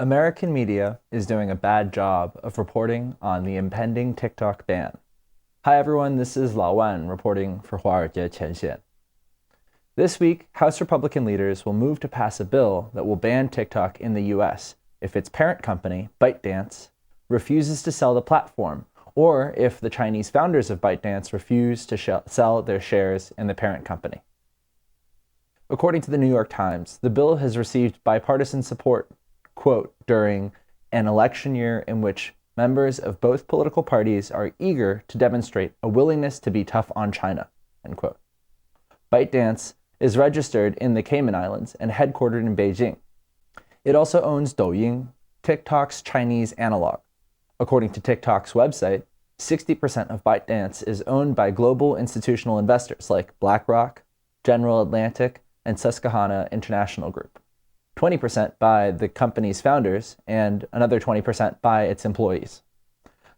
American media is doing a bad job of reporting on the impending TikTok ban. Hi everyone, this is Lao Wan reporting for 华尔街前线. This week, House Republican leaders will move to pass a bill that will ban TikTok in the US if its parent company, ByteDance, refuses to sell the platform, or if the Chinese founders of ByteDance refuse to sell their shares in the parent company. According to the New York Times, the bill has received bipartisan support, quote, during an election year in which members of both political parties are eager to demonstrate a willingness to be tough on China, end quote. ByteDance is registered in the Cayman Islands and headquartered in Beijing. It also owns Douyin, TikTok's Chinese analog. According to TikTok's website, 60% of ByteDance is owned by global institutional investors like BlackRock, General Atlantic, and Susquehanna International Group, 20% by the company's founders, and another 20% by its employees.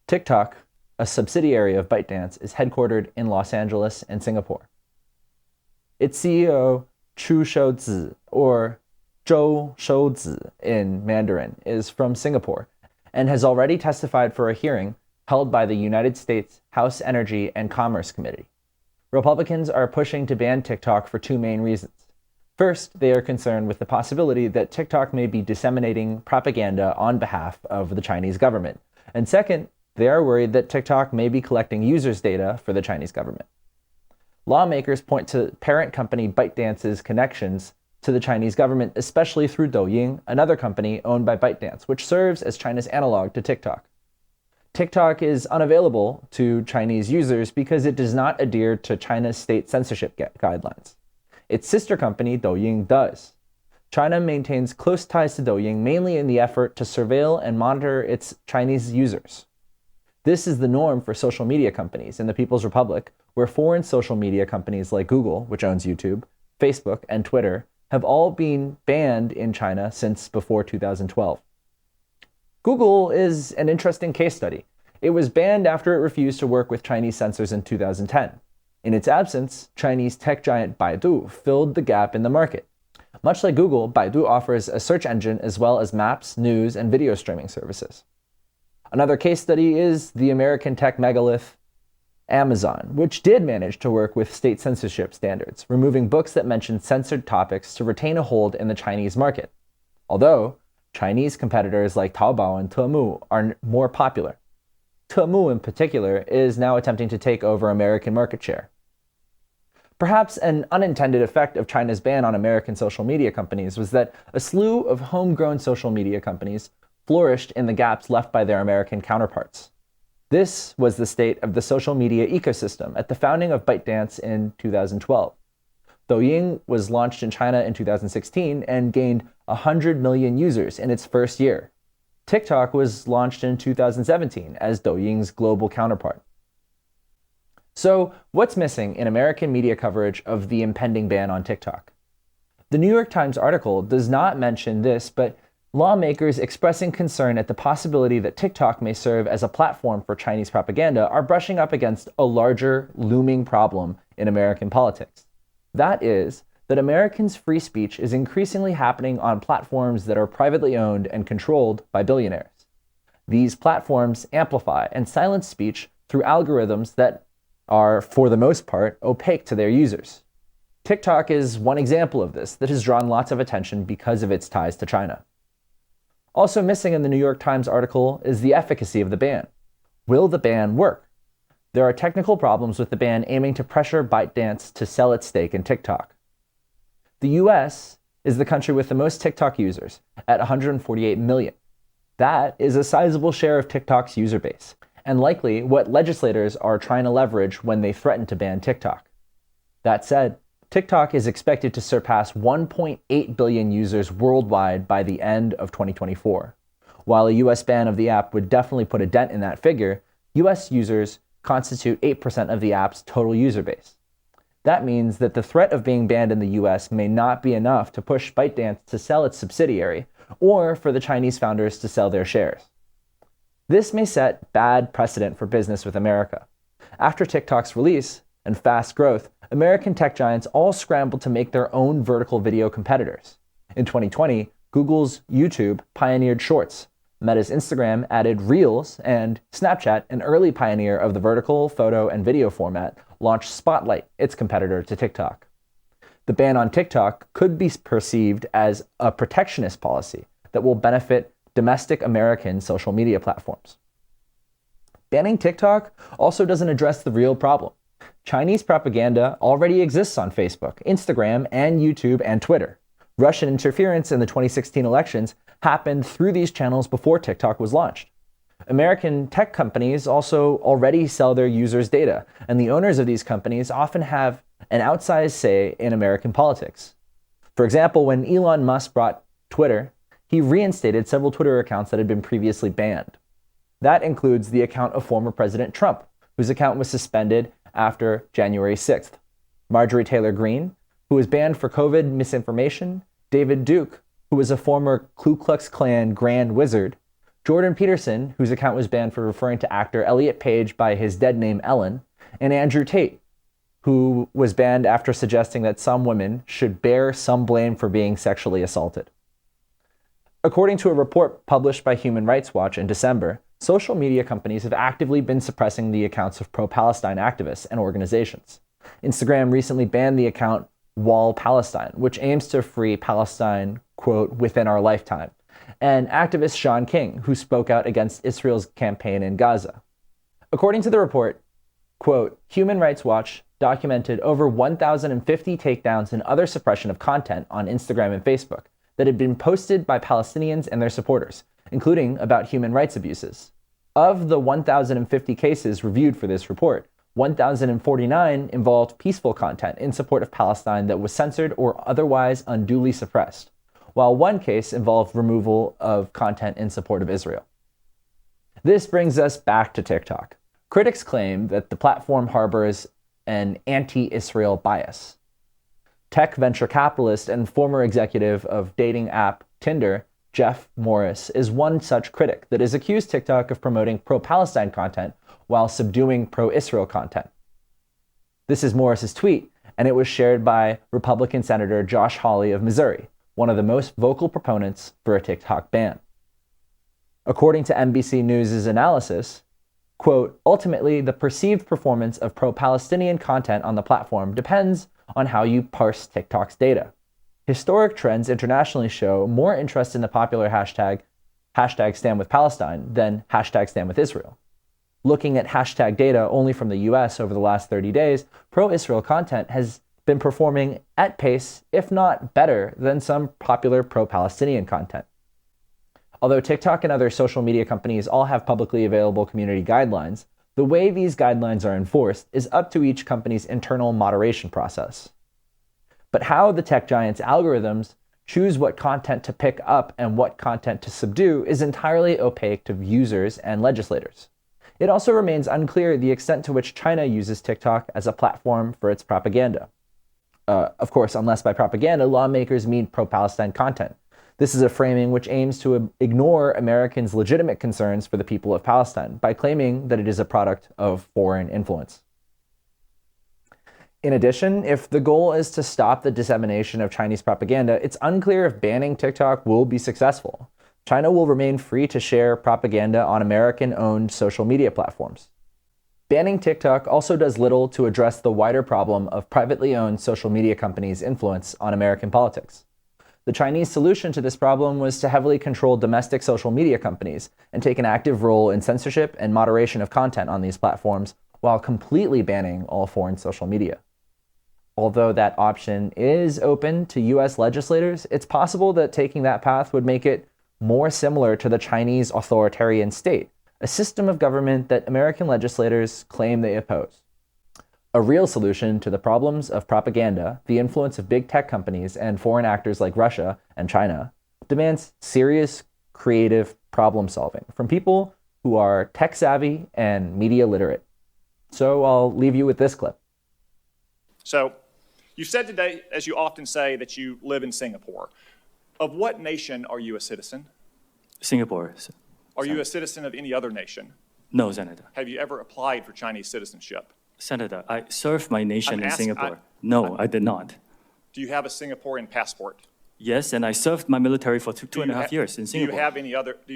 TikTok, a subsidiary of ByteDance, is headquartered in Los Angeles and Singapore. Its CEO, Chu Shouzi, or Zhou Shouzi in Mandarin, is from Singapore and has already testified for a hearing held by the United States House Energy and Commerce Committee. Republicans are pushing to ban TikTok for two main reasons. First, they are concerned with the possibility that TikTok may be disseminating propaganda on behalf of the Chinese government. And second, they are worried that TikTok may be collecting users' data for the Chinese government. Lawmakers point to parent company ByteDance's connections to the Chinese government, especially through Douyin, another company owned by ByteDance, which serves as China's analog to TikTok. TikTok is unavailable to Chinese users because it does not adhere to China's state censorship guidelines. Its sister company, Douyin, does. China maintains close ties to Douyin mainly in the effort to surveil and monitor its Chinese users. This is the norm for social media companies in the People's Republic, where foreign social media companies like Google, which owns YouTube, Facebook, and Twitter, have all been banned in China since before 2012. Google is an interesting case study. It was banned after it refused to work with Chinese censors in 2010. In its absence, Chinese tech giant Baidu filled the gap in the market. Much like Google, Baidu offers a search engine as well as maps, news, and video streaming services. Another case study is the American tech megalith Amazon, which did manage to work with state censorship standards, removing books that mentioned censored topics to retain a hold in the Chinese market. Although, Chinese competitors like Taobao and Temu are more popular. Temu in particular is now attempting to take over American market share. Perhaps an unintended effect of China's ban on American social media companies was that a slew of homegrown social media companies flourished in the gaps left by their American counterparts. This was the state of the social media ecosystem at the founding of ByteDance in 2012. Douyin was launched in China in 2016 and gained 100 million users in its first year. TikTok was launched in 2017 as Douyin's global counterpart. So, what's missing in American media coverage of the impending ban on TikTok? The New York Times article does not mention this, but lawmakers expressing concern at the possibility that TikTok may serve as a platform for Chinese propaganda are brushing up against a larger, looming problem in American politics. That is, that Americans' free speech is increasingly happening on platforms that are privately owned and controlled by billionaires. These platforms amplify and silence speech through algorithms that are, for the most part, opaque to their users. TikTok is one example of this that has drawn lots of attention because of its ties to China. Also missing in the New York Times article is the efficacy of the ban. Will the ban work? There are technical problems with the ban aiming to pressure ByteDance to sell its stake in TikTok. The US is the country with the most TikTok users, at 148 million. That is a sizable share of TikTok's user base, and likely what legislators are trying to leverage when they threaten to ban TikTok. That said, TikTok is expected to surpass 1.8 billion users worldwide by the end of 2024. While a US ban of the app would definitely put a dent in that figure, US users constitute 8% of the app's total user base. That means that the threat of being banned in the US may not be enough to push ByteDance to sell its subsidiary, or for the Chinese founders to sell their shares. This may set bad precedent for business with America. After TikTok's release and fast growth, American tech giants all scrambled to make their own vertical video competitors. In 2020, Google's YouTube pioneered Shorts. Meta's Instagram added Reels, and Snapchat, an early pioneer of the vertical photo and video format, launched Spotlight, its competitor to TikTok. The ban on TikTok could be perceived as a protectionist policy that will benefit domestic American social media platforms. Banning TikTok also doesn't address the real problem. Chinese propaganda already exists on Facebook, Instagram, and YouTube and Twitter. Russian interference in the 2016 elections happened through these channels before TikTok was launched. American tech companies also already sell their users' data, and the owners of these companies often have an outsized say in American politics. For example, when Elon Musk bought Twitter, he reinstated several Twitter accounts that had been previously banned. That includes the account of former President Trump, whose account was suspended after January 6th. Marjorie Taylor Greene, who was banned for COVID misinformation, David Duke, who was a former Ku Klux Klan Grand Wizard, Jordan Peterson, whose account was banned for referring to actor Elliot Page by his dead name Ellen, and Andrew Tate, who was banned after suggesting that some women should bear some blame for being sexually assaulted. According to a report published by Human Rights Watch in December, social media companies have actively been suppressing the accounts of pro-Palestine activists and organizations. Instagram recently banned the account Wall Palestine, which aims to free Palestine, quote, within our lifetime, and activist Sean King, who spoke out against Israel's campaign in Gaza. According to the report, quote, Human Rights Watch documented over 1,050 takedowns and other suppression of content on Instagram and Facebook that had been posted by Palestinians and their supporters, including about human rights abuses. Of the 1,050 cases reviewed for this report, 1,049 involved peaceful content in support of Palestine that was censored or otherwise unduly suppressed, while one case involved removal of content in support of Israel. This brings us back to TikTok. Critics claim that the platform harbors an anti-Israel bias. Tech venture capitalist and former executive of dating app Tinder, Jeff Morris, is one such critic that has accused TikTok of promoting pro-Palestine content while subduing pro-Israel content. This is Morris's tweet, and it was shared by Republican Senator Josh Hawley of Missouri, one of the most vocal proponents for a TikTok ban. According to NBC News' analysis, quote, ultimately, the perceived performance of pro-Palestinian content on the platform depends on how you parse TikTok's data. Historic trends internationally show more interest in the popular hashtag #StandWithPalestine than #StandWithIsrael. Looking at hashtag data only from the US over the last 30 days, pro-Israel content has been performing at pace, if not better, than some popular pro-Palestinian content. Although TikTok and other social media companies all have publicly available community guidelines, the way these guidelines are enforced is up to each company's internal moderation process. But how the tech giants' algorithms choose what content to pick up and what content to subdue is entirely opaque to users and legislators. It also remains unclear the extent to which China uses TikTok as a platform for its propaganda. Of course, unless by propaganda, lawmakers mean pro-Palestine content. This is a framing which aims to ignore Americans' legitimate concerns for the people of Palestine by claiming that it is a product of foreign influence. In addition, if the goal is to stop the dissemination of Chinese propaganda, it's unclear if banning TikTok will be successful. China will remain free to share propaganda on American-owned social media platforms. Banning TikTok also does little to address the wider problem of privately owned social media companies' influence on American politics. The Chinese solution to this problem was to heavily control domestic social media companies and take an active role in censorship and moderation of content on these platforms while completely banning all foreign social media. Although that option is open to US legislators, it's possible that taking that path would make it more similar to the Chinese authoritarian state, a system of government that American legislators claim they oppose. A real solution to the problems of propaganda, the influence of big tech companies, and foreign actors like Russia and China demands serious, creative problem solving from people who are tech savvy and media literate. So I'll leave you with this clip. So, you said today, as you often say, that you live in Singapore. Of what nation are you a citizen? Singapore. Are you a citizen of any other nation? No, Senator. Have you ever applied for Chinese citizenship? Senator, I served my nation in asking- Singapore. No, I did not. Do you have a Singaporean passport? Yes, and I served my military for two and a half years in Do you Singapore.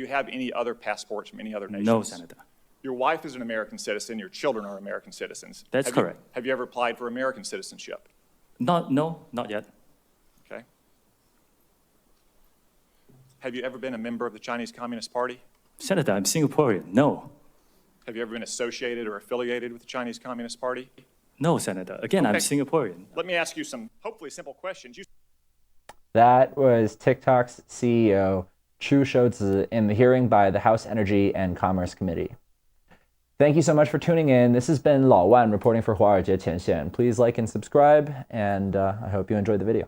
have any other passports from any other nations? No, Senator. Your wife is an American citizen. Your children are American citizens. That's correct. Have you ever applied for American citizenship? No, not yet. Okay. Have you ever been a member of the Chinese Communist Party? Senator, I'm Singaporean. No. Have you ever been associated or affiliated with the Chinese Communist Party? No, Senator. Again, I'm Okay. Singaporean. Let me ask you some hopefully simple questions. That was TikTok's CEO, Chu Shouzi, in the hearing by the House Energy and Commerce Committee. Thank you so much for tuning in. This has been Lao Wan reporting for 华尔街前线. Please like and subscribe, and I hope you enjoyed the video.